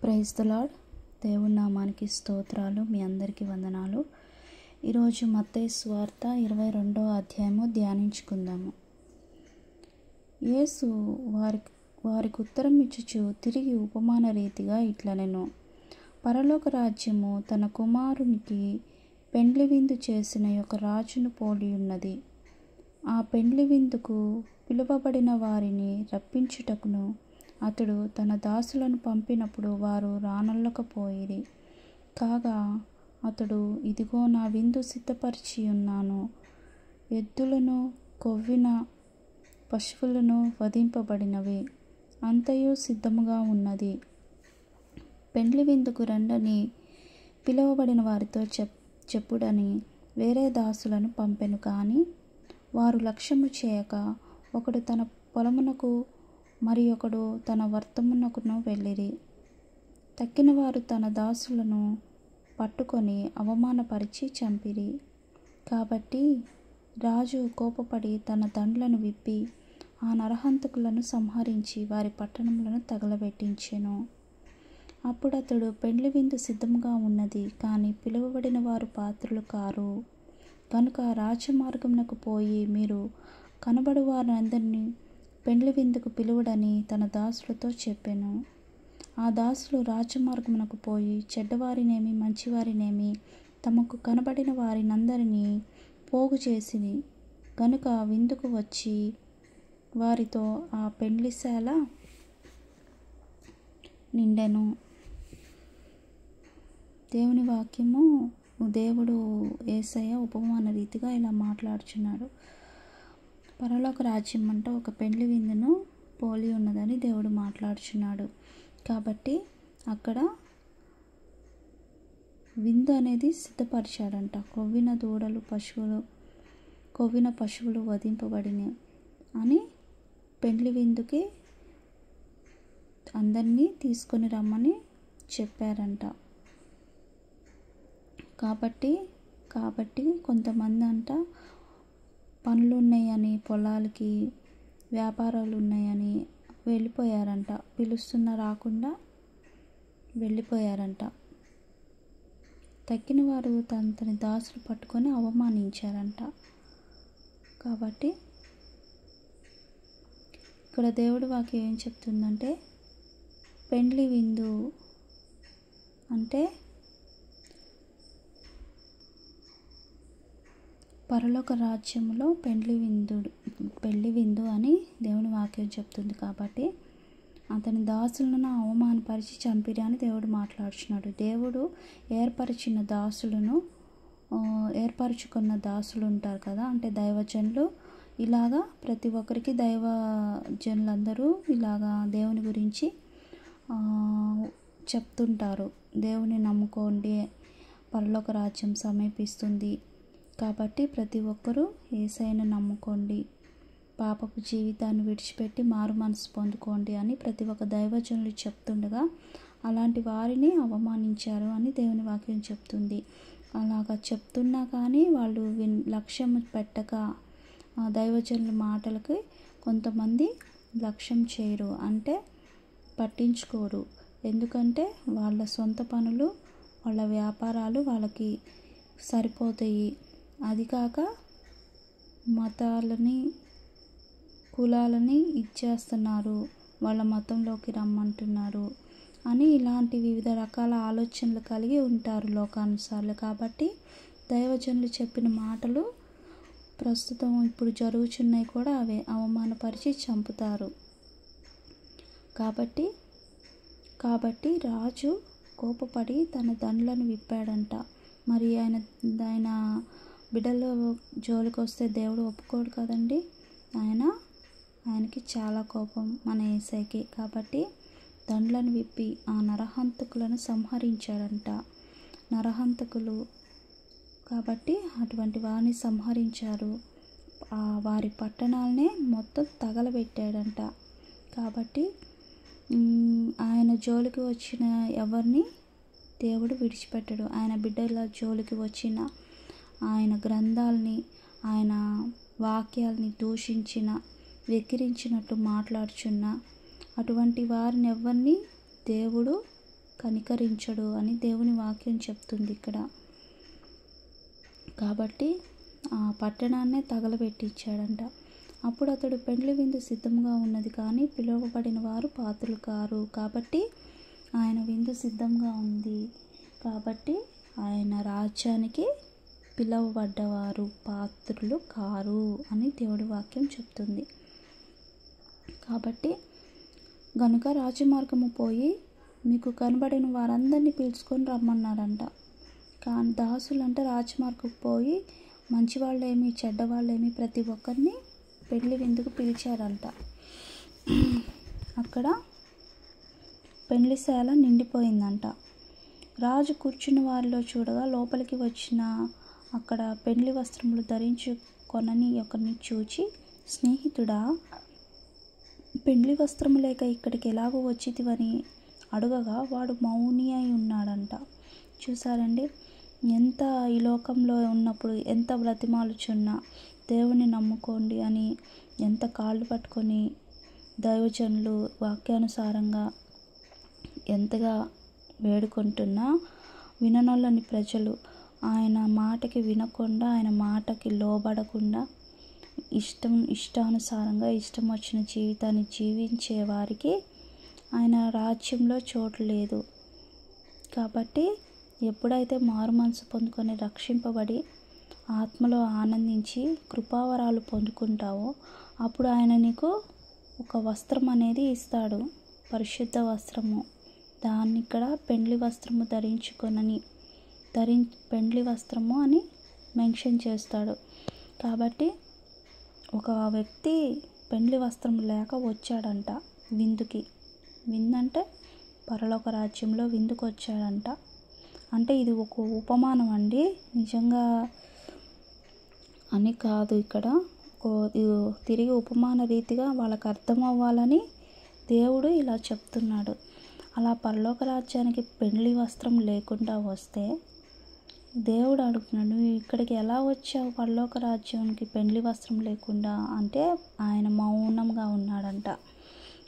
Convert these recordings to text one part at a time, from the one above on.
Praise the lord. దేవుని నామానికి స్తోత్రాలు. మీ అందరికీ వందనాలు. ఈరోజు మత్తయి సువార్త 22వ అధ్యాయము ధ్యానించుకుందాము. యేసు వారికి ఉత్తరం ఇచ్చుచు తిరిగి ఉపమాన రీతిగా ఇట్లనెను. పరలోక రాజ్యము తన కుమారునికి పెండ్లి విందు చేసిన ఒక రాజును పోలి ఉన్నది. ఆ పెండ్లి విందుకు పిలువబడిన వారిని రప్పించుటకును అతడు తన దాసులను పంపినప్పుడు వారు రానల్లకపోయిరి. కాగా అతడు, ఇదిగో నా విందు సిద్ధపరిచి ఉన్నాను, ఎద్దులను కొవ్విన పశువులను వధింపబడినవి, అంతయు సిద్ధముగా ఉన్నది, పెండ్లి విందుకు రండని పిలువబడిన వారితో చెప్పుడని వేరే దాసులను పంపెను. కానీ వారు లక్ష్యము చేయక ఒకడు తన పొలమునకు మరి ఒకడు తన వర్తమునకును వెళ్ళిరి. తక్కిన వారు తన దాసులను పట్టుకొని అవమానపరిచి చంపిరి. కాబట్టి రాజు కోపపడి తన దండ్లను విప్పి ఆ నరహంతకులను సంహరించి వారి పట్టణములను తగలబెట్టించెను. అప్పుడు అతడు, పెండ్లి విందు సిద్ధముగా ఉన్నది, కానీ పిలువబడిన వారు పాత్రులు కారు. కనుక రాజమార్గమునకు పోయి మీరు కనబడు వారందరినీ పెండ్లి విందుకు పిలువడని తన దాసులతో చెప్పెను. ఆ దాసులు రాజమార్గమునకు పోయి చెడ్డవారినేమి మంచివారినేమి తమకు కనబడిన వారినందరినీ పోగు చేసిరి. గనుక విందుకు వచ్చి వారితో ఆ పెండ్లిశాల నిండెను. దేవుని వాక్యము. దేవుడు యేసయ్య ఉపమాన రీతిగా ఇలా మాట్లాడుచున్నాడు. పరలోక రాజ్యం అంటే ఒక పెండ్లి విందును పోలి ఉన్నదని దేవుడు మాట్లాడుచున్నాడు. కాబట్టి అక్కడ విందు అనేది సిద్ధపరిచాడంట. కొవ్విన పశువులు వధింపబడినవి అని పెండ్లి విందుకి అందరినీ తీసుకొని రమ్మని చెప్పారంట. కాబట్టి కొంతమంది అంట పనులు ఉన్నాయని, పొలాలకి వ్యాపారాలు ఉన్నాయని వెళ్ళిపోయారంట. పిలుస్తున్న రాకుండా వెళ్ళిపోయారంట. తక్కిన వారు తన దాసులు పట్టుకొని అవమానించారంట. కాబట్టి ఇక్కడ దేవుడి వాక్యం ఏం చెప్తుందంటే, పెండ్లి విందు అంటే పరలోక రాజ్యంలో పెండ్లి విందు అని దేవుని వాక్యం చెప్తుంది. కాబట్టి అతని దాసులను అవమానపరిచి చంపిరి అని దేవుడు మాట్లాడుచున్నాడు. దేవుడు ఏర్పరచుకున్న దాసులు ఉంటారు కదా, అంటే దైవజనులు. ఇలాగా ప్రతి ఒక్కరికి దైవజనులందరూ ఇలాగా దేవుని గురించి చెప్తుంటారు. దేవుని నమ్ముకోండి, పరలోక రాజ్యం సమీపిస్తుంది, కాబట్టి ప్రతి ఒక్కరూ యేసయ్యను నమ్ముకోండి, పాపపు జీవితాన్ని విడిచిపెట్టి మారు మనసు పొందుకోండి అని ప్రతి ఒక్క దైవజనులు చెప్తుండగా అలాంటి వారిని అవమానించారు అని దేవుని వాక్యం చెప్తుంది. అలాగా చెప్తున్నా కానీ వాళ్ళు లక్ష్యం పెట్టక దైవజనుల మాటలకి కొంతమంది లక్ష్యం చేయరు, అంటే పట్టించుకోరు. ఎందుకంటే వాళ్ళ సొంత పనులు, వాళ్ళ వ్యాపారాలు వాళ్ళకి సరిపోతాయి. అది కాక మతాలని, కులాలని ఇచ్చేస్తున్నారు, వాళ్ళ మతంలోకి రమ్మంటున్నారు అని ఇలాంటి వివిధ రకాల ఆలోచనలు కలిగి ఉంటారు లోకానుసారులు. కాబట్టి దైవజనులు చెప్పిన మాటలు ప్రస్తుతం ఇప్పుడు జరుగుచున్నాయి కూడా అవే, అవమానపరిచి చంపుతారు. కాబట్టి రాజు కోపపడి తన దండ్లను విప్పాడంట. మరి ఆయన బిడ్డల జోలికి వస్తే దేవుడు ఒప్పుకోడు కదండి. ఆయనకి చాలా కోపం మన యేసయ్యకి. కాబట్టి దండ్లను విప్పి ఆ నరహంతకులను సంహరించాడంట. నరహంతకులు కాబట్టి అటువంటి వారిని సంహరించారు. వారి పట్టణాలనే మొత్తం తగలబెట్టాడంట. కాబట్టి ఆయన జోలికి వచ్చిన ఎవరిని దేవుడు విడిచిపెట్టడు. ఆయన బిడ్డల జోలికి వచ్చిన, ఆయన గ్రంథాలని, ఆయన వాక్యాలని దూషించిన, వెక్కిరించినట్టు మాట్లాడుచున్న అటువంటి వారిని ఎవరిని దేవుడు కనికరించడు అని దేవుని వాక్యం చెప్తుంది ఇక్కడ. కాబట్టి ఆ పట్టణాన్నే తగలబెట్టించాడంట. అప్పుడు అతడు పెండ్లి విందు సిద్ధంగా ఉన్నది కానీ పిలువబడిన వారు పాత్రులు కారు. కాబట్టి ఆయన విందు సిద్ధంగా ఉంది కాబట్టి ఆయన రాజ్యానికి పిలువబడ్డవారు పాత్రులు కారు అని దేవుడి వాక్యం చెప్తుంది. కాబట్టి గనుక రాజమార్గము పోయి మీకు కనబడిన వారందరినీ పిలుచుకొని రమ్మన్నారంట. కానీ దాసులంటే రాజమార్గం పోయి మంచివాళ్ళేమి చెడ్డవాళ్ళేమి ప్రతి ఒక్కరిని పెళ్లి విందుకు పిలిచారంట. అక్కడ పెళ్లిశాల నిండిపోయిందంట. రాజు కూర్చున్న వారిలో చూడగా లోపలికి వచ్చిన అక్కడ పెళ్లి వస్త్రములు ధరించుకొనని ఒకరిని చూచి, స్నేహితుడా, పెళ్లి వస్త్రము లేక ఇక్కడికి ఎలాగో వచ్చితివని అడగగా వాడు మౌని అయి ఉన్నాడంట. చూసారండి, ఎంత ఈ లోకంలో ఉన్నప్పుడు ఎంత బ్రతిమాలుచున్నా దేవుని నమ్ముకోండి అని ఎంత కాళ్ళు పట్టుకొని దైవజనులు వాక్యానుసారంగా ఎంతగా వేడుకుంటున్నా విననొల్లని ప్రజలు ఆయన మాటకి వినకుండా, ఆయన మాటకి లోబడకుండా ఇష్టానుసారంగా ఇష్టం వచ్చిన జీవితాన్ని జీవించే వారికి ఆయన రాజ్యంలో చోటు లేదు. కాబట్టి ఎప్పుడైతే మారు మనసు పొందుకొని రక్షింపబడి ఆత్మలో ఆనందించి కృపావరాలు పొందుకుంటావో అప్పుడు ఆయన నీకు ఒక వస్త్రం అనేది ఇస్తాడు, పరిశుద్ధ వస్త్రము. దాన్ని ఇక్కడ పెండ్లి వస్త్రము ధరించుకొనని పెండ్లి వస్త్రము అని మెన్షన్ చేస్తాడు. కాబట్టి ఒక వ్యక్తి పెండ్లి వస్త్రం లేక వచ్చాడంట విందుకి. విందంటే పరలోక రాజ్యంలో విందుకు వచ్చాడంట. అంటే ఇది ఒక ఉపమానం అండి, నిజంగా అని కాదు. ఇక్కడ తిరిగి ఉపమాన రీతిగా వాళ్ళకి అర్థం అవ్వాలని దేవుడు ఇలా చెప్తున్నాడు. అలా పరలోక రాజ్యానికి పెండ్లి వస్త్రం లేకుండా వస్తే దేవుడు అడుగుతున్నాడు, నువ్వు ఇక్కడికి ఎలా వచ్చావు పరలోక రాజ్యానికి పెండ్లి వస్త్రం లేకుండా అంటే ఆయన మౌనంగా ఉన్నాడంట.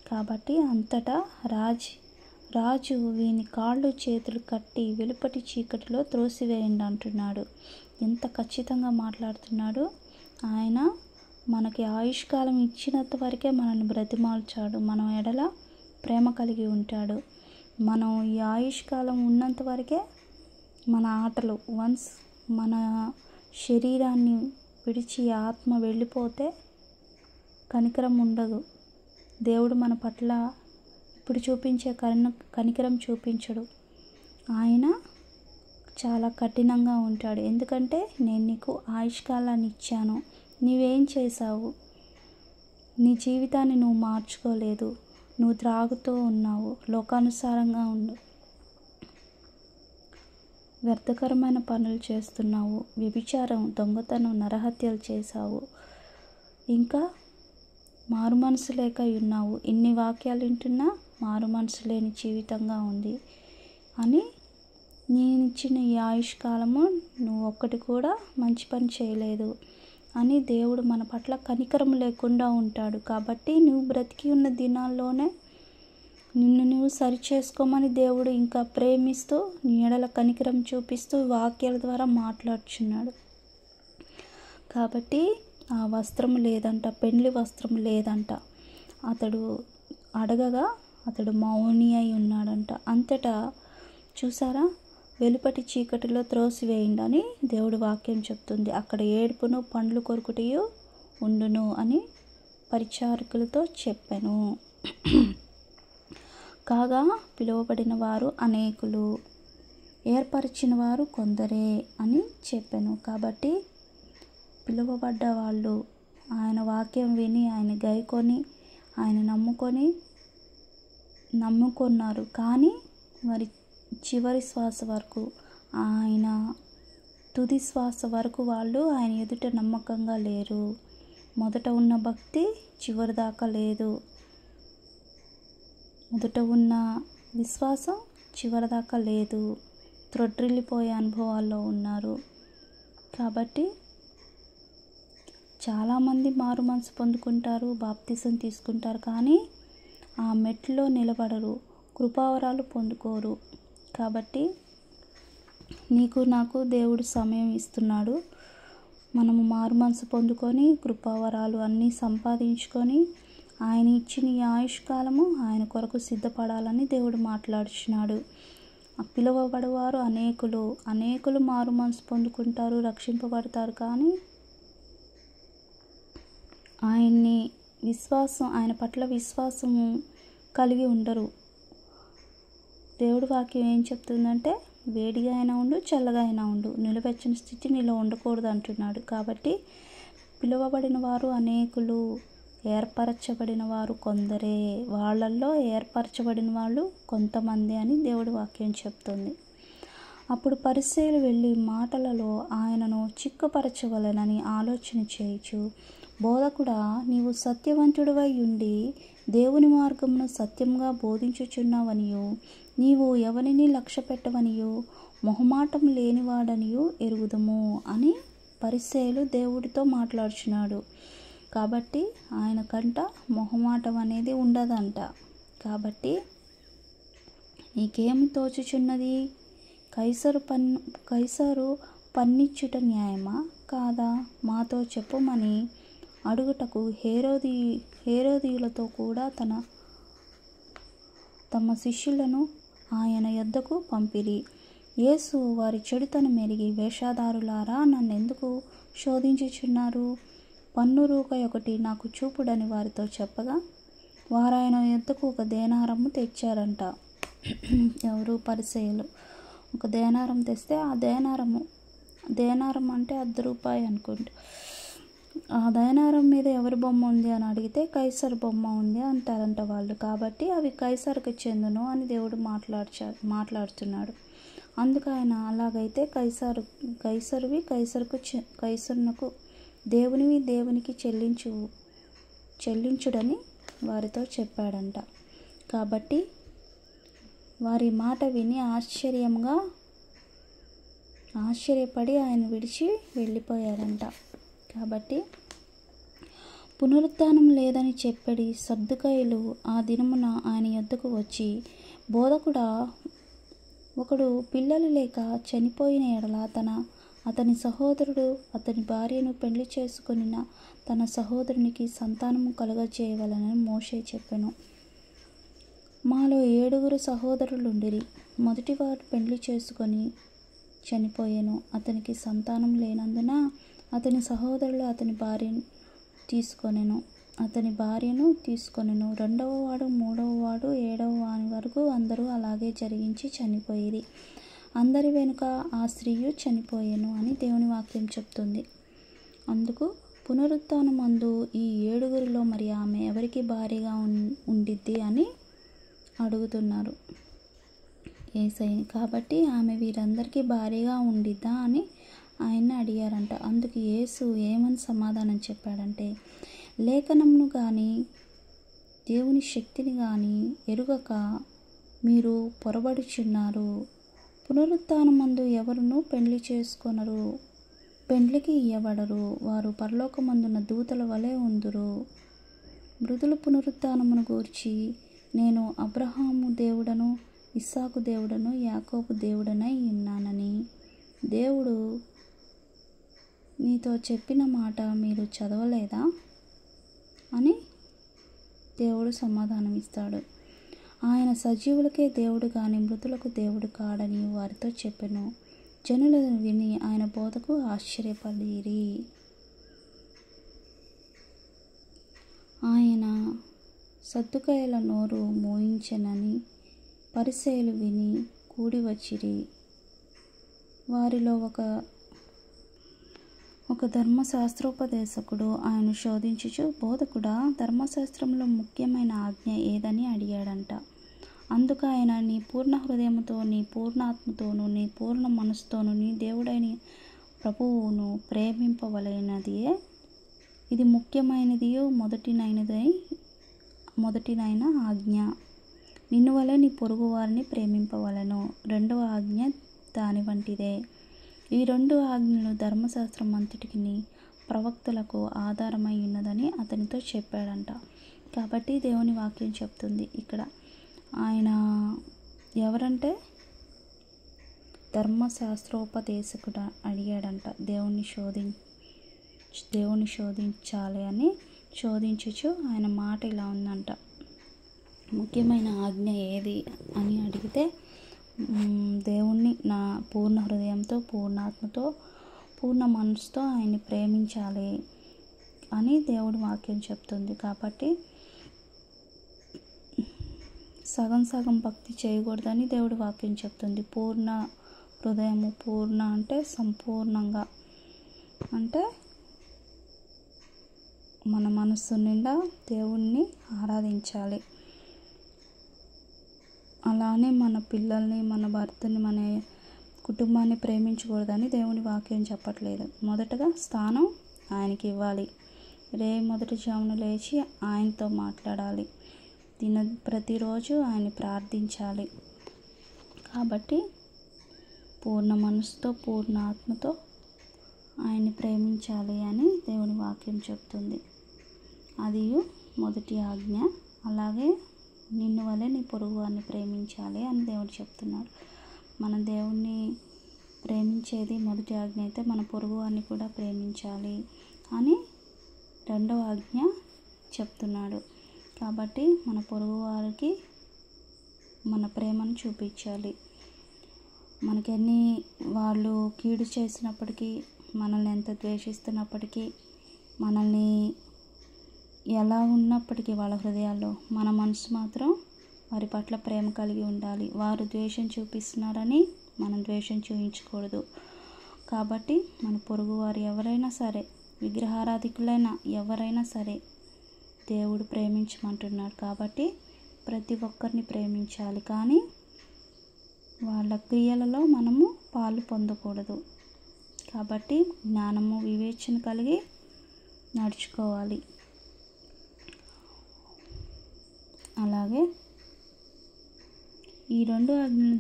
కాబట్టి అంతటా రాజు వీని కాళ్ళు చేతులు కట్టి వెలుపటి చీకటిలో త్రోసివేయండి అంటున్నాడు. ఎంత ఖచ్చితంగా మాట్లాడుతున్నాడు. ఆయన మనకి ఆయుష్కాలం ఇచ్చినంత వరకే మనల్ని బ్రతిమాల్చాడు, మనం ఎడల ప్రేమ కలిగి ఉంటాడు. మనం ఈ ఆయుష్కాలం ఉన్నంత వరకే మన ఆటలు, వన్స్ మన శరీరాన్ని విడిచి ఆత్మ వెళ్ళిపోతే కనికరం ఉండదు. దేవుడు మన పట్ల ఇప్పుడు చూపించే కనికరం చూపించడు. ఆయన చాలా కఠినంగా ఉంటాడు. ఎందుకంటే నేను నీకు ఆయుష్కాలాన్ని ఇచ్చాను, నీవేం చేశావు? నీ జీవితాన్ని నువ్వు మార్చుకోలేదు, నువ్వు త్రాగుతూ ఉన్నావు, లోకానుసారంగా ఉండు, వ్యర్థకరమైన పనులు చేస్తున్నావు, వ్యభిచారం, దొంగతనం, నరహత్యలు చేశావు, ఇంకా మారు మనసు లేక ఉన్నావు. ఇన్ని వాక్యాలు వింటున్నా మారు మనసు లేని జీవితంగా ఉంది అని నేను ఇచ్చిన ఈ ఆయుష్కాలము నువ్వు ఒక్కటి కూడా మంచి పని చేయలేదు అని దేవుడు మన పట్ల కనికరం లేకుండా ఉంటాడు. కాబట్టి నువ్వు బ్రతికి ఉన్న దినాల్లోనే నిన్ను నువ్వు సరిచేసుకోమని దేవుడు ఇంకా ప్రేమిస్తూ నీ ఎడల కనికరం చూపిస్తూ వాక్యాల ద్వారా మాట్లాడుచున్నాడు. కాబట్టి ఆ వస్త్రం లేదంట, పెండ్లి వస్త్రం లేదంట. అతడు అడగగా అతడు మౌని అయి ఉన్నాడంట. అంతటా చూసారా, వెలుపటి చీకటిలో త్రోసివేయండి అని దేవుడి వాక్యం చెప్తుంది. అక్కడ ఏడుపును పండ్లు కొరుకుటయు ఉండును అని పరిచారకులతో చెప్పాను. కాగా పిలువబడిన వారు అనేకులు, ఏర్పరిచిన వారు కొందరే అని చెప్పాను. కాబట్టి పిలువబడ్డ వాళ్ళు ఆయన వాక్యం విని ఆయన గైకొని ఆయన నమ్ముకున్నారు. కానీ వారి చివరి శ్వాస వరకు, ఆయన తుది శ్వాస వరకు వాళ్ళు ఆయన ఎదుట నమ్మకంగా లేరు. మొదట ఉన్న భక్తి చివరి దాకా లేదు, మొదట ఉన్న విశ్వాసం చివరిదాకా లేదు, త్రొట్రిల్లిపోయే అనుభవాల్లో ఉన్నారు. కాబట్టి చాలామంది మారు మనసు పొందుకుంటారు, బాప్తిసం తీసుకుంటారు, కానీ ఆ మెట్లో నిలబడరు, కృపావరాలు పొందుకోరు. కాబట్టి నీకు నాకు దేవుడు సమయం ఇస్తున్నాడు. మనము మారుమనసు పొందుకొని కృపావరాలు అన్నీ సంపాదించుకొని ఆయన ఇచ్చిన ఈ ఆయుష్కాలము ఆయన కొరకు సిద్ధపడాలని దేవుడు మాట్లాడుచున్నాడు. పిలువబడేవారు అనేకులు మారు మనసు పొందుకుంటారు, రక్షింపబడతారు. కానీ ఆయన పట్ల విశ్వాసము కలిగి ఉండరు. దేవుడి వాక్యం ఏం చెప్తుందంటే, వేడిగా అయినా ఉండు, చల్లగా అయినా ఉండు, నిలువెచ్చని స్థితి నీలో ఉండకూడదు అంటున్నాడు. కాబట్టి పిలువబడిన వారు అనేకులు, ఏర్పరచబడిన వారు కొందరే, వాళ్ళల్లో ఏర్పరచబడిన వాళ్ళు కొంతమంది అని దేవుడి వాక్యం చెప్తుంది. అప్పుడు పరిసయ్యులు వెళ్ళి మాటలలో ఆయనను చిక్కుపరచవలెనని ఆలోచన చేయుచు, బోధకుడా, నీవు సత్యవంతుడివై ఉండి దేవుని మార్గమును సత్యంగా బోధించుచున్నావనియు, నీవు ఎవరిని లక్ష్య పెట్టవనియు, మొహమాటం లేనివాడనియు ఎరుగుదము అని పరిసయ్యులు దేవుడితో మాట్లాడుచున్నాడు. కాబట్టి ఆయన కంట మొహమాటం అనేది ఉండదంట. కాబట్టి నీకేమి తోచుచున్నది? కైసరు పన్నిచ్చుట న్యాయమా కాదా? మాతో చెప్పుమని అడుగుటకు హేరోదీయులతో కూడా తమ శిష్యులను ఆయన యొద్దకు పంపిరి. యేసు వారి చెడుతను మెరిగి, వేషధారులారా, నన్నెందుకు శోధించుచున్నారు? పన్ను రూకై ఒకటి నాకు చూపుడని వారితో చెప్పగా, వారాయన యొద్దకు ఒక దేనారము తెచ్చారంట. ఎవరు? పరిసయ్యులు. ఒక దేనారం తెస్తే ఆ దేనారం అంటే ₹1 అనుకోండి. ఆ దేనారం మీద ఎవరి బొమ్మ ఉంది అని అడిగితే కైసరు బొమ్మ ఉంది అంటారంట వాళ్ళు. కాబట్టి అవి కైసరుకు చెందును అని దేవుడు మాట్లాడుతున్నాడు. అందుకు ఆయన, అలాగైతే కైసరువి కైసరునకు, దేవునివి దేవునికి చెల్లించుడని వారితో చెప్పాడంట. కాబట్టి వారి మాట విని ఆశ్చర్యపడి ఆయన విడిచి వెళ్ళిపోయారంట. కాబట్టి పునరుత్థానం లేదని చెప్పడి సద్దూకయ్యులు ఆ దినమున ఆయన యొద్దకు వచ్చి, బోధకుడా, ఒకడు పిల్లలు లేక చనిపోయిన ఎడల అతని సహోదరుడు అతని భార్యను పెళ్లి చేసుకొనిన తన సహోదరునికి సంతానము కలుగజేయవలెనని మోషే చెప్పెను. మాలో 7 సహోదరులుండిరి. మొదటివాడు పెళ్లి చేసుకొని చనిపోయెను. అతనికి సంతానం లేనందున అతని సహోదరులు అతని భార్యను తీసుకొనెను. 2వ వాడు, 3వ వాడు, 7వ వాని వరకు అందరూ అలాగే జరిగించి చనిపోయిరి. అందరి వెనుక ఆ స్త్రీయు చనిపోయెను అని దేవుని వాక్యం చెప్తుంది. అందుకు పునరుత్థానమందు ఈ 7 మరి ఆమె ఎవరికి భార్యగా ఉండిద్ది అని అడుగుతున్నారు యేసయ్యని. కాబట్టి ఆమె వీరందరికీ భార్యగా ఉండిద్దా అని ఆయన్ని అడిగారంట. అందుకు యేసు ఏమని సమాధానం చెప్పాడంటే, లేఖనమును కానీ దేవుని శక్తిని కానీ ఎరుగక మీరు పొరబడుచున్నారు. పునరుత్థానమందు ఎవరునూ పెళ్లి చేసుకొనరు, పెండ్లికి ఇయ్యబడరు. వారు పరలోకమందున్న దూతల వలె ఉందురు. మృతుల పునరుత్థానమును గూర్చి నేను అబ్రహాము దేవుడను, ఇస్సాకు దేవుడను, యాకోబు దేవుడనై ఉన్నానని దేవుడు నీతో చెప్పిన మాట మీరు చదవలేదా అని దేవుడు సమాధానం ఇస్తాడు. ఆయన సజీవులకే దేవుడు కానీ మృతులకు దేవుడు కాడని వారితో చెప్పెను. జనులను విని ఆయన బోధకు ఆశ్చర్యపడిరి. ఆయన సద్దూకయ్యుల నోరు మోయించెనని పరిసయ్యులు విని కూడి వచ్చిరి. వారిలో ఒక ధర్మశాస్త్రోపదేశకుడు ఆయన శోధించుచు, బోధకుడా, ధర్మశాస్త్రంలో ముఖ్యమైన ఆజ్ఞ ఏదని అడిగాడంట. అందుకు ఆయన, నీ పూర్ణ హృదయముతో, నీ పూర్ణ ఆత్మతోనూ, నీ పూర్ణ మనసుతోనూ నీ దేవుడైన ప్రభువును ప్రేమింపవలెనదియే ఇది ముఖ్యమైనదియు మొదటినైన ఆజ్ఞ. నిన్ను వలె నీ పొరుగు వారిని ప్రేమింపవలెను. 2వ ఆజ్ఞ దాని వంటిదే. ఈ 2 ఆజ్ఞలు ధర్మశాస్త్రం అంతటికి ప్రవక్తలకు ఆధారమై ఉన్నదని అతనితో చెప్పాడంట. కాబట్టి దేవుని వాక్యం చెప్తుంది ఇక్కడ, ఆయన ఎవరంటే ధర్మశాస్త్రోపదేశకుడు అడిగాడంట. దేవుణ్ణి శోధించాలి అని శోధించుచు ఆయన మాట ఇలా ఉందంట. ముఖ్యమైన ఆజ్ఞ ఏది అని అడిగితే దేవుణ్ణి నా పూర్ణ హృదయంతో, పూర్ణాత్మతో, పూర్ణ మనసుతో ఆయన్ని ప్రేమించాలి అని దేవుడి వాక్యం చెప్తుంది. కాబట్టి సగం సగం భక్తి చేయకూడదని దేవుడి వాక్యం చెప్తుంది. పూర్ణ హృదయము, పూర్ణ అంటే సంపూర్ణంగా, అంటే మన మనస్సు నిండా దేవుణ్ణి ఆరాధించాలి. అలానే మన పిల్లల్ని, మన భర్తని, మన కుటుంబాన్ని ప్రేమించకూడదని దేవుని వాక్యం చెప్పట్లేదు. మొదటగా స్థానం ఆయనకి ఇవ్వాలి. మొదటి జామున లేచి ఆయనతో మాట్లాడాలి. ప్రతిరోజు ఆయన్ని ప్రార్థించాలి. కాబట్టి పూర్ణ మనసుతో, పూర్ణ ఆత్మతో ఆయన్ని ప్రేమించాలి అని దేవుని వాక్యం చెప్తుంది. అది మొదటి ఆజ్ఞ. అలాగే నిన్ను వలె నీ పొరుగు వారిని ప్రేమించాలి అని దేవుడు చెప్తున్నాడు. మన దేవుణ్ణి ప్రేమించేది మొదటి ఆజ్ఞ అయితే, మన పొరుగు వారిని కూడా ప్రేమించాలి అని రెండవ ఆజ్ఞ చెప్తున్నాడు. కాబట్టి మన పొరుగు వారికి మన ప్రేమను చూపించాలి. మనకెన్ని వాళ్ళు కీడు చేసినప్పటికీ, మనల్ని ఎంత ద్వేషిస్తున్నప్పటికీ, మనల్ని ఎలా ఉన్నప్పటికీ వాళ్ళ హృదయాల్లో, మన మనసు మాత్రం వారి పట్ల ప్రేమ కలిగి ఉండాలి. వారు ద్వేషం చూపిస్తున్నారని మనం ద్వేషం చూపించకూడదు. కాబట్టి మన పొరుగువారు ఎవరైనా సరే, విగ్రహారాధికులైనా ఎవరైనా సరే దేవుడు ప్రేమించమంటున్నాడు. కాబట్టి ప్రతి ఒక్కరిని ప్రేమించాలి, కానీ వాళ్ళ క్రియలలో మనము పాలు పొందకూడదు. కాబట్టి జ్ఞానము, వివేచన కలిగి నడుచుకోవాలి. అలాగే ఈ రెండు ఆజ్ఞలు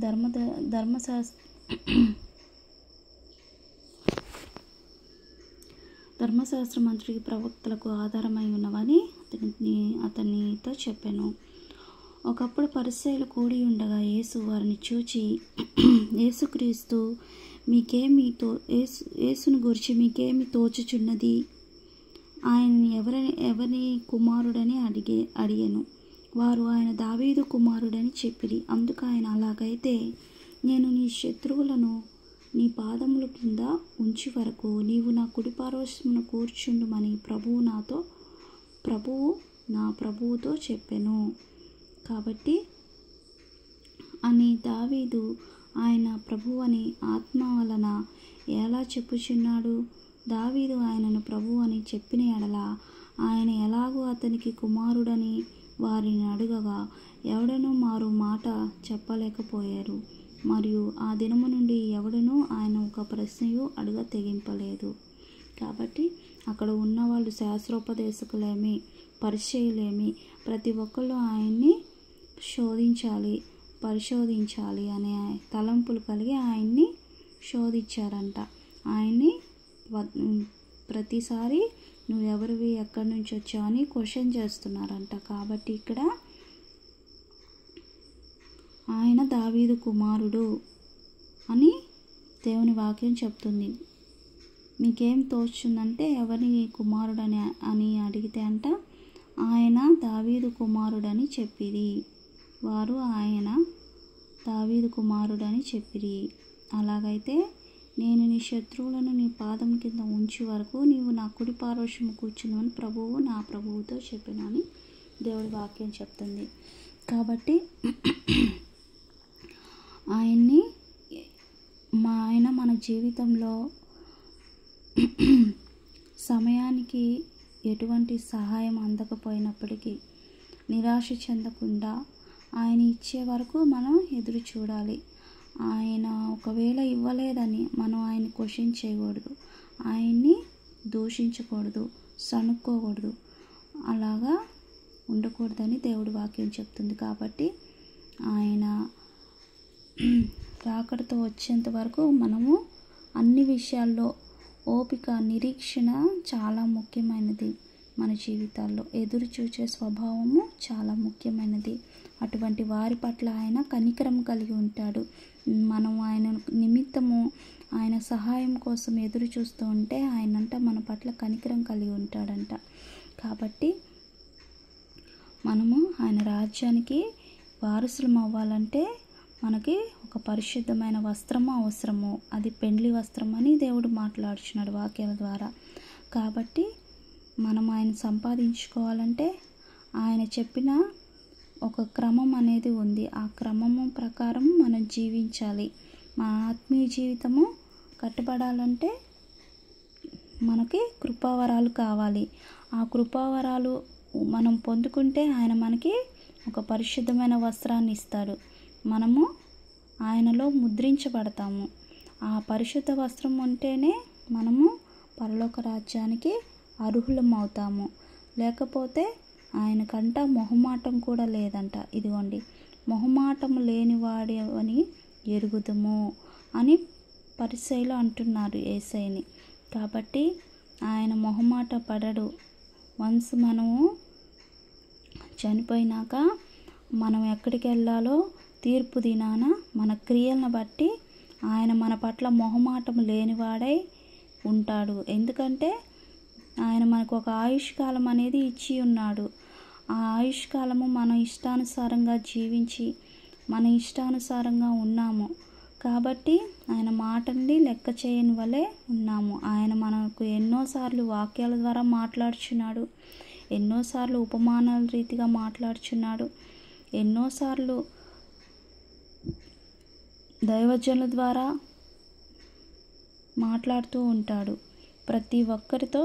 ధర్మశాస్త్ర మంత్రికి, ప్రవక్తలకు ఆధారమై ఉన్నవని అతనితో చెప్పాను. ఒకప్పుడు పరిసయ్యులు కూడి ఉండగా యేసు వారిని చూచి, యేసుక్రీస్తు యేసును గురించి మీకేమి తోచుచున్నది? ఆయన ఎవరి కుమారుడని అడిగాను. వారు ఆయన దావీదు కుమారుడని చెప్పిరి. అందుకు ఆయన, అలాగైతే నేను నీ శత్రువులను నీ పాదముల కింద ఉంచి వరకు నీవు నా కుడిపార్శ్వమున కూర్చుండుమని ప్రభువుతో చెప్పెను. కాబట్టి అని దావీదు ఆయన ప్రభువని ఆత్మ వలన ఎలా చెప్పుచున్నాడు? దావీదు ఆయనను ప్రభువు అని చెప్పిన ఎడల ఆయన ఎలాగూ అతనికి కుమారుడని వారిని అడుగగా ఎవడనూ మారు మాట చెప్పలేకపోయారు. మరియు ఆ దినము నుండి ఎవడనూ ఆయన ఒక ప్రశ్నయు అడగ తెగింపలేదు. కాబట్టి అక్కడ ఉన్నవాళ్ళు శాస్త్రోపదేశకులేమి, పరిచయులేమి, ప్రతి ఒక్కళ్ళు ఆయన్ని పరిశోధించాలి అనే తలంపులు కలిగి ఆయన్ని శోధించారంట. ఆయన్ని ప్రతిసారి నువ్వెవరివి, ఎక్కడి నుంచి వచ్చావు అని క్వశ్చన్ చేస్తున్నారంట. కాబట్టి ఇక్కడ ఆయన దావీదు కుమారుడు అని దేవుని వాక్యం చెప్తుంది. మీకేం తోచుందంటే ఎవరి కుమారుడు అని అడిగితే అంట ఆయన దావీదు కుమారుడని చెప్పిరి. వారు ఆయన దావీదు కుమారుడని చెప్పిరి. అలాగైతే నేను నీ శత్రువులను నీ పాదం కింద ఉంచి వరకు నీవు నా కుడి పార్శ్వము కూర్చున్నామని నా ప్రభువుతో చెప్పినని దేవుడి వాక్యం చెప్తుంది. కాబట్టి ఆయన మన జీవితంలో సమయానికి ఎటువంటి సహాయం అందకపోయినప్పటికీ నిరాశ చెందకుండా ఆయన ఇచ్చే వరకు మనం ఎదురు చూడాలి. ఆయన ఒకవేళ ఇవ్వలేదని మనం ఆయన్ని క్వశ్చన్ చేయకూడదు, ఆయన్ని దూషించకూడదు, సణుక్కోకూడదు. అలాగా ఉండకూడదని దేవుడి వాక్యం చెప్తుంది. కాబట్టి ఆయన రాకడతో వచ్చేంత వరకు మనము అన్ని విషయాల్లో ఓపిక, నిరీక్షణ చాలా ముఖ్యమైనది. మన జీవితాల్లో ఎదురు చూసే స్వభావము చాలా ముఖ్యమైనది. అటువంటి వారి పట్ల ఆయన కనికరం కలిగి ఉంటాడు. మనం ఆయన నిమిత్తము ఆయన సహాయం కోసం ఎదురు చూస్తూ ఉంటే ఆయనంట మన పట్ల కనికరం కలిగి ఉంటాడంట. కాబట్టి మనము ఆయన రాజ్యానికి వారసులం అవ్వాలంటే మనకి ఒక పరిశుద్ధమైన వస్త్రము అవసరము. అది పెండ్లి వస్త్రం అని దేవుడు మాట్లాడుచున్నాడు వాక్యాల ద్వారా. కాబట్టి మనం ఆయన సంపాదించుకోవాలంటే ఆయన చెప్పిన ఒక క్రమం అనేది ఉంది. ఆ క్రమము ప్రకారం మనం జీవించాలి. మన ఆత్మీయ జీవితము కట్టబడాలంటే మనకి కృపావరాలు కావాలి. ఆ కృపావరాలు మనం పొందుకుంటే ఆయన మనకి ఒక పరిశుద్ధమైన వస్త్రాన్ని ఇస్తాడు. మనము ఆయనలో ముద్రించబడతాము. ఆ పరిశుద్ధ వస్త్రం ఉంటేనే మనము పరలోక రాజ్యానికి అర్హులం అవుతాము. లేకపోతే ఆయనకంట మొహమాటం కూడా లేదంట. ఇదిగోండి, మొహమాటం లేనివాడని ఎరుగుదుము అని పరిసయ్యులు అంటున్నారు యేసయ్యని. కాబట్టి ఆయన మొహమాట పడడు. వన్స్ మనము చనిపోయినాక మనం ఎక్కడికి వెళ్ళాలో తీర్పు దినాన మన క్రియలను బట్టి ఆయన మన పట్ల మొహమాటం లేనివాడై ఉంటాడు. ఎందుకంటే ఆయన మనకు ఒక ఆయుష్కాలం అనేది ఇచ్చి ఉన్నాడు. ఆ ఆయుష్కాలము మన ఇష్టానుసారంగా జీవించి మన ఇష్టానుసారంగా ఉన్నాము. కాబట్టి ఆయన మాటల్ని లెక్క చేయని వలె ఉన్నాము. ఆయన మనకు ఎన్నోసార్లు వాక్యాల ద్వారా మాట్లాడుచున్నాడు, ఎన్నోసార్లు ఉపమానాల రీతిగా మాట్లాడుచున్నాడు, ఎన్నోసార్లు దైవజనుల ద్వారా మాట్లాడుతూ ఉంటాడు. ప్రతి ఒక్కరితో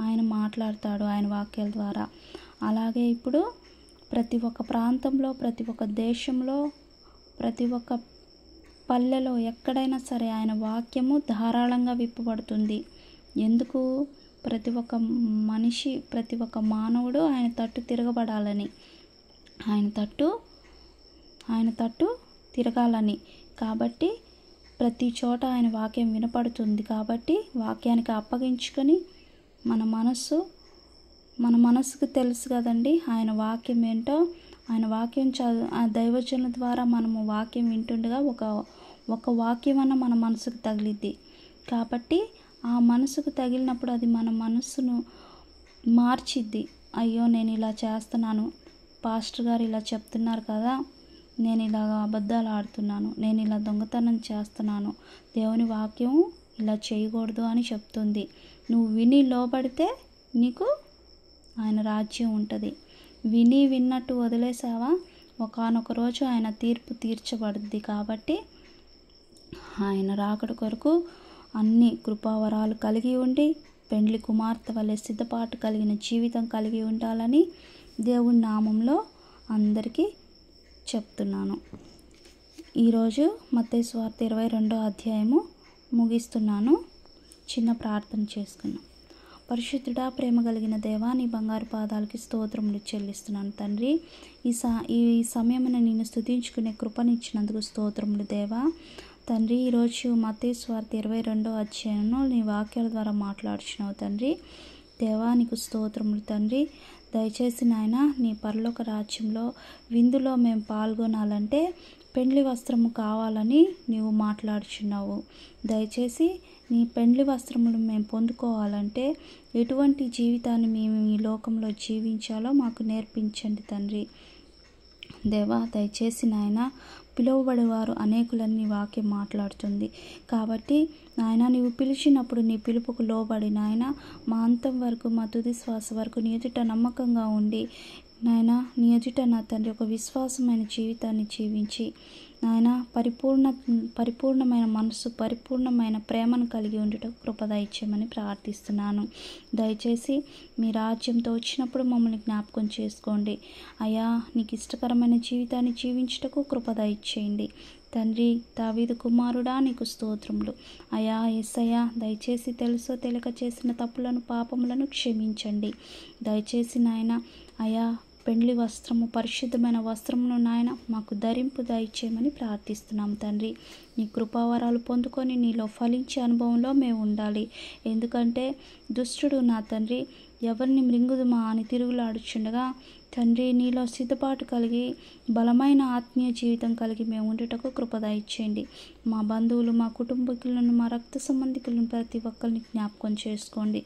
ఆయన మాట్లాడతాడు ఆయన వాక్యాల ద్వారా. అలాగే ఇప్పుడు ప్రతి ఒక్క ప్రాంతంలో, ప్రతి ఒక్క దేశంలో, ప్రతి ఒక్క పల్లెలో ఎక్కడైనా సరే ఆయన వాక్యము ధారాళంగా విప్పబడుతుంది. ఎందుకు? ప్రతి ఒక్క మనిషి, ప్రతి ఒక్క మానవుడు ఆయన తట్టు తిరగబడాలని, ఆయన తట్టు తిరగాలని. కాబట్టి ప్రతి చోట ఆయన వాక్యం వినపడుతుంది. కాబట్టి వాక్యానికి అప్పగించుకొని మన మనసుకు తెలుసు కదండి ఆయన వాక్యం ఏంటో. ఆయన వాక్యం ఆ దైవజనుల ద్వారా మనము వాక్యం వింటుండగా ఒక వాక్యం అన్న మన మనసుకు తగిలిద్ది. కాబట్టి ఆ మనసుకు తగిలినప్పుడు అది మన మనస్సును మార్చిద్ది. అయ్యో, నేను ఇలా చేస్తున్నాను, పాస్టర్ గారు ఇలా చెప్తున్నారు కదా, నేను ఇలా అబద్ధాలు ఆడుతున్నాను, నేను ఇలా దొంగతనం చేస్తున్నాను, దేవుని వాక్యం ఇలా చేయకూడదు అని చెప్తుంది. నువ్వు విని లోబడితే నీకు ఆయన రాజ్యం ఉంటుంది. విన్నట్టు వదిలేసావా, ఒకానొక రోజు ఆయన తీర్పు తీర్చబడుద్ది. కాబట్టి ఆయన రాకడ కొరకు అన్ని కృపావరాలు కలిగి ఉండి పెండ్లి కుమార్తె వలె సిద్ధపాటు కలిగిన జీవితం కలిగి ఉండాలని దేవుని నామంలో అందరికీ చెప్తున్నాను. ఈరోజు మత్తయి సువార్త 22వ అధ్యాయము ముగిస్తున్నాను. చిన్న ప్రార్థన చేసుకున్నాం. పరిశుద్ధుడా, ప్రేమ కలిగిన దేవా, నీ బంగారు పాదాలకి స్తోత్రములు చెల్లిస్తున్నాను తండ్రి. ఈ సమయమున నిన్ను స్తుతించుకునే కృపనిచ్చినందుకు స్తోత్రములు దేవా. తండ్రి, ఈరోజు మత్తయి సువార్త 22వ అధ్యాయంలో నీ వాక్యాల ద్వారా మాట్లాడుచున్నావు తండ్రి. దేవా, నీకు స్తోత్రములు తండ్రి. దయచేసి నాయన, నీ పరలోక రాజ్యంలో విందులో మేము పాల్గొనాలంటే పెండ్లి వస్త్రము కావాలని నీవు మాట్లాడుచున్నావు. దయచేసి నీ పెండ్లి వస్త్రములు మేము పొందుకోవాలంటే ఎటువంటి జీవితాన్ని మేము ఈ లోకంలో జీవించాలో మాకు నేర్పించండి తండ్రి. దేవా, దయచేసి నాయన, పిలువబడేవారు అనేకులని వాక్యం మాట్లాడుతుంది. కాబట్టి నాయన, నీవు పిలిచినప్పుడు నీ పిలుపుకు లోబడి నాయన, మా అంతం వరకు, మా తుది శ్వాస వరకు నీ ఎదుట నమ్మకంగా ఉండి నాయన, నీ ఎదుట నా తండ్రి ఒక విశ్వాసమైన జీవితాన్ని జీవించి నాయన, పరిపూర్ణమైన మనసు, పరిపూర్ణమైన ప్రేమను కలిగి ఉండటం కృప దయచేయమని ప్రార్థిస్తున్నాను. దయచేసి మీ రాజ్యంతో వచ్చినప్పుడు మమ్మల్ని జ్ఞాపకం చేసుకోండి అయ్యా. నీకు ఇష్టకరమైన జీవితాన్ని జీవించుటకు కృప దయచేయండి తండ్రి. దావీదు కుమారుడా, నీకు స్తోత్రములు అయ్యా. యేసయ్యా, దయచేసి తెలుసో తెలియక చేసిన తప్పులను, పాపములను క్షమించండి. దయచేసి నాయన అయ్యా, పెండ్లి వస్త్రము, పరిశుద్ధమైన వస్త్రమును నాయన మాకు ధరింపు దయచేయమని ప్రార్థిస్తున్నాం తండ్రి. నీ కృపావరాలు పొందుకొని నీలో ఫలించే అనుభవంలో మేము ఉండాలి. ఎందుకంటే దుష్టుడు నా తండ్రి ఎవరిని మృంగుదుమా అని తిరుగులాడుచుండగా తండ్రి, నీలో సిద్ధపాటు కలిగి బలమైన ఆత్మీయ జీవితం కలిగి మేము ఉండుటకు కృప దయచేయండి. మా బంధువులు, మా కుటుంబీకులను, మా రక్త సంబంధికులను ప్రతి ఒక్కరిని జ్ఞాపకం చేసుకోండి.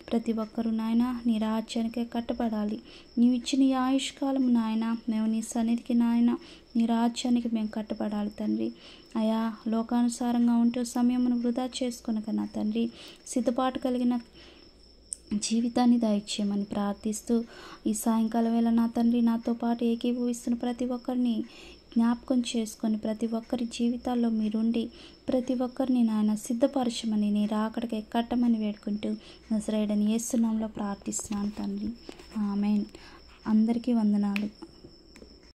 ప్రతి ఒక్కరూ నాయన నీ రాజ్యానికే కట్టబడాలి. నీవు ఇచ్చిన ఈ ఆయుష్కాలం నాయన మేము నీ సన్నిధికి నాయన నీ రాజ్యానికి మేము కట్టబడాలి తండ్రి. అయా, లోకానుసారంగా ఉంటూ సమయమును వృధా చేసుకొనక నా తండ్రి, సిద్ధపాటు కలిగిన జీవితాన్ని దయచేయమని ప్రార్థిస్తూ ఈ సాయంకాలం వేళ నా తండ్రి నాతో పాటు ఏకీభవిస్తున్న ప్రతి ఒక్కరిని జ్ఞాపకం చేసుకొని ప్రతి ఒక్కరి జీవితాల్లో మీరుండి ప్రతి ఒక్కరిని నాయన సిద్ధపరచమని నీ రాకడికి కట్టమని వేడుకుంటూ నజరేయుడైన యేసు నామములో ప్రార్థిస్తున్నాను తండ్రి. ఆమేన్. అందరికీ వందనాలు.